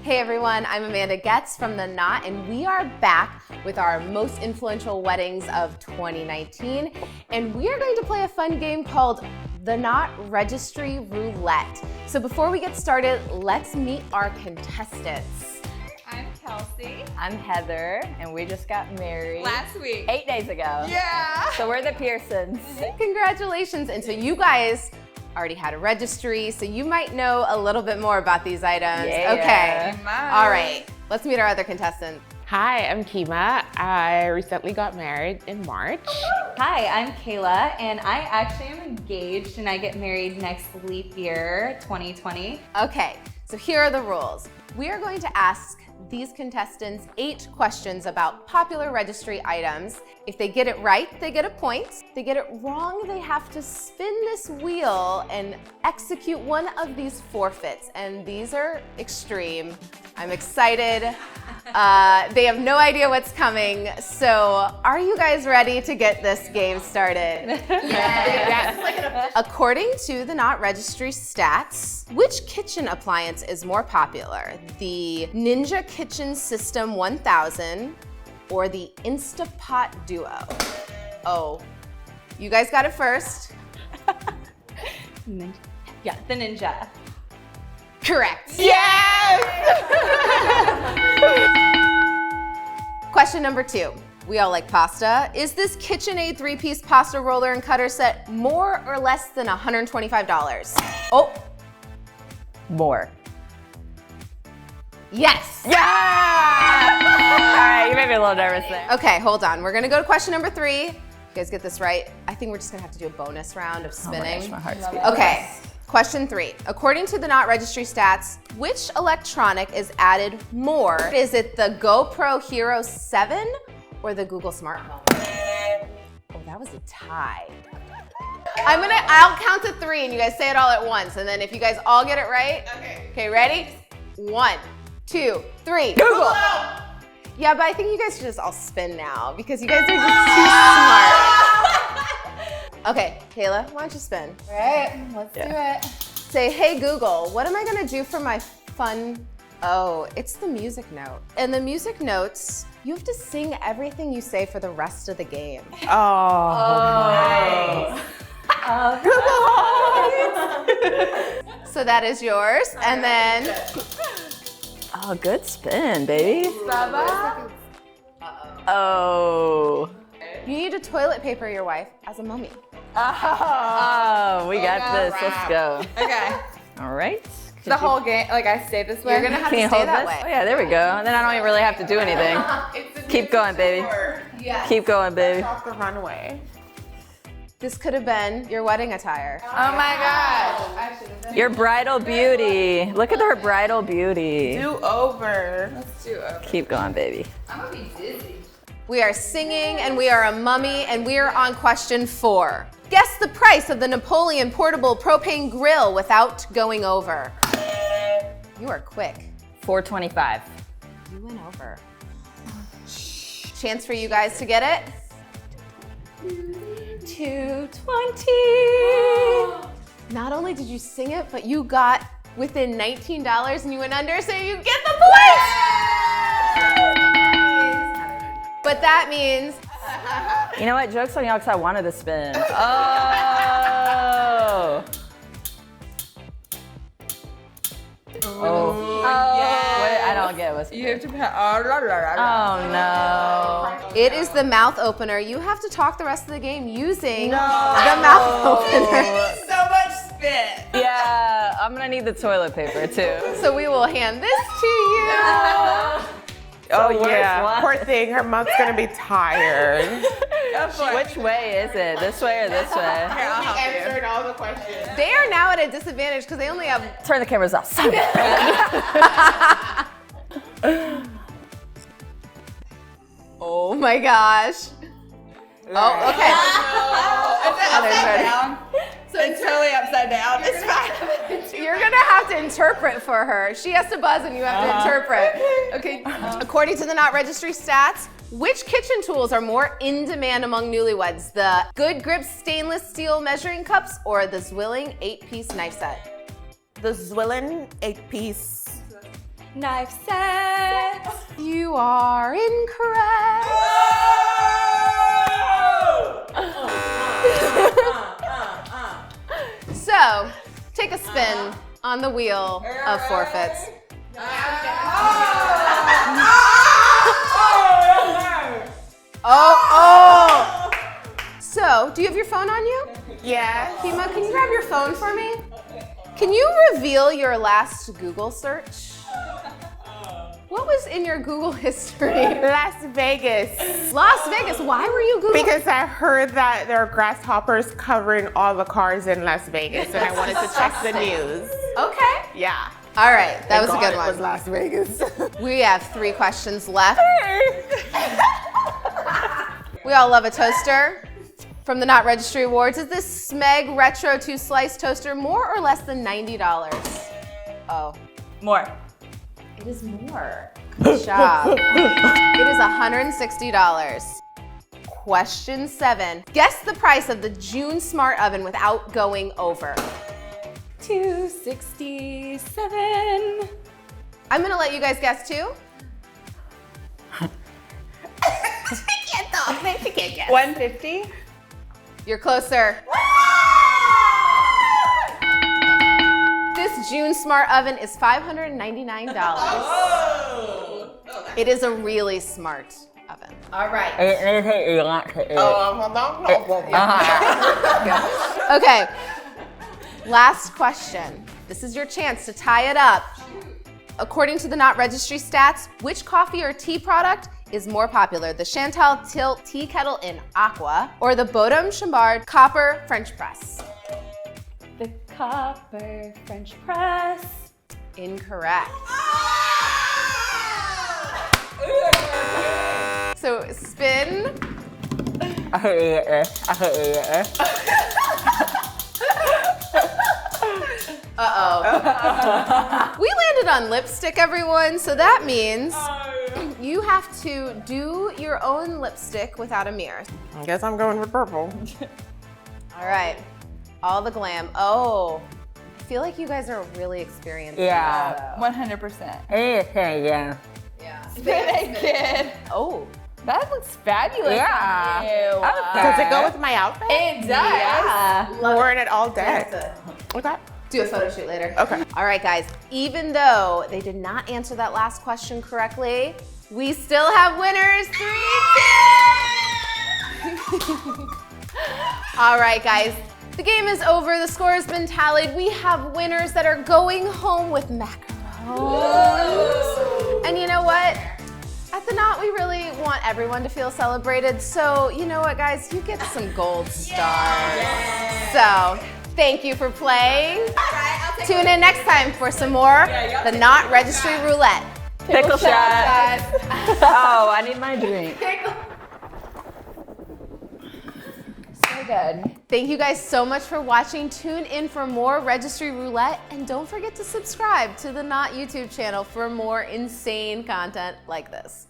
Hey everyone, I'm Amanda Getz from The Knot, and we are back with our most influential weddings of 2019. And we are going to play a fun game called The Knot Registry Roulette. So before we get started, let's meet our contestants. I'm Kelsey. I'm Heather, and we just got married. Last week. 8 days ago. Yeah. So we're the Pearsons. Congratulations. And so you guys already had a registry, so you might know a little bit more about these items. Yeah. Okay. You might. All right. Let's meet our other contestants. Hi, I'm Keyma. I recently got married in March. Hi, I'm Kayla, and I actually am engaged, and I get married next leap year, 2020. Okay, so here are the rules. We are going to ask these contestants 8 questions about popular registry items. If they get it right, they get a point. If they get it wrong, they have to spin this wheel and execute one of these forfeits. And these are extreme. I'm excited. They have no idea what's coming. So are you guys ready to get this game started? Yes. According to the Knot Registry stats, which kitchen appliance is more popular? The Ninja Kitchen System 1000 or the Instapot Duo? Oh, you guys got it first. Yeah, the Ninja. Correct. Yes! Question number 2. We all like pasta. Is this KitchenAid 3-piece pasta roller and cutter set more or less than $125? Oh, More. yes. Yeah! All right, you made me a little nervous there. Okay, hold on. We're gonna go to question number 3. You guys get this right? I think we're just gonna have to do a bonus round of spinning. My heart's beating. Okay, question 3. According to the Knot Registry stats, which electronic is added more? Is it the GoPro Hero 7 or the Google smartphone? Oh, that was a tie. I'll count to 3 and you guys say it all at once. And then if you guys all get it right, okay, ready? 1, 2, 3. Google! Yeah, but I think you guys should just all spin now because you guys are just too smart. Okay, Kayla, why don't you spin? All right, let's do it. Say, hey Google, what am I gonna do for my fun? Oh, it's the music note. And the music notes, you have to sing everything you say for the rest of the game. Oh. So that is yours. And then, Oh, good spin, baby. Oh. you need to toilet paper your wife as a mummy. Oh, we got this. Let's go. Okay. All right. The whole game, like I stay this way. You're gonna have Can to you stay hold that this? Oh, way. yeah, there we go. And then I don't even really have to do anything. Keep going, baby. Yes. Keep going, baby. Off the runway. This could have been your wedding attire. Oh my gosh. Your bridal beauty. Look at her bridal beauty. Do over. Let's do it. Keep going, baby. I'm gonna be dizzy. We are singing and we are a mummy and we are on question 4. Guess the price of the Napoleon portable propane grill without going over. You are quick. $425. You went over. Chance for you guys to get it. $220. Not only did you sing it, but you got within $19 and you went under, so you get the point! But that means You know what? Joke's on y'all because I wanted to spin. Oh. Oh. Wait, I don't get what's. You have to put, Oh no. it is the mouth opener. You have to talk the rest of the game using the mouth opener. so much spit. Yeah, I'm gonna need the toilet paper too. So we will hand this to you. Oh Yeah. Poor thing, her mom's gonna be tired. Which way is it? This way or this way? Answered all the questions. They are now at a disadvantage because they only have. Turn the cameras off. Oh my gosh. Oh, okay. Is it upside down? So it's totally upside down. It's fine. You're gonna have to interpret for her. She has to buzz and you have to interpret. Okay. According to the Knot Registry stats, which kitchen tools are more in demand among newlyweds? The Good Grip stainless steel measuring cups or the Zwilling 8-piece knife set? The Zwilling 8-piece Knife set. You are incorrect. So, take a spin on the wheel of forfeits. Oh. So, do you have your phone on you? Yeah. Keyma, can you grab your phone for me? Can you reveal your last Google search? What was in your Google history? Las Vegas. Las Vegas, why were you Googling? Because I heard that there are grasshoppers covering all the cars in Las Vegas, and I wanted to check the news. Okay. Yeah. All right, that was a good It was one. Las Vegas. We have 3 questions left. We all love a toaster. From the Not Registry Awards, is this Smeg Retro 2 Slice Toaster more or less than $90? Oh, More. it is more. Good job. It is $160. Question 7. Guess the price of the June Smart Oven without going over. $267. I'm gonna let you guys guess too. She can't guess. 150. You're closer. This June Smart Oven is $599. It is a really smart oven. All right. Okay. Last question. This is your chance to tie it up. According to the Not Registry stats, which coffee or tea product is more popular, the Chantal Tilt Tea Kettle in Aqua or the Bodum Chambard Copper French Press? The copper French press. Incorrect. So spin. Uh-oh. We landed on lipstick, everyone, so that means you have to do your own lipstick without a mirror. I guess I'm going with purple. All right, all the glam. Oh, I feel like you guys are really experienced. Yeah. 100%. Yeah. Spin kid. Oh, That looks fabulous. Yeah. On you. Does it go with my outfit? It does. yeah. I'm wearing it all day. Okay. Do a photo shoot later. Okay. All right, guys, even though they did not answer that last question correctly, we still have winners, 3-2. All right, guys, the game is over. The score has been tallied. We have winners that are going home with macarons. And you know what? At the Knot, we really want everyone to feel celebrated. So you know what, guys? You get some gold stars. So thank you for playing. Tune in next time for some more The Not Registry Roulette. Pickle shot. Oh, I need my drink. So good. Thank you guys so much for watching. Tune in for more Registry Roulette. And don't forget to subscribe to the Not YouTube channel for more insane content like this.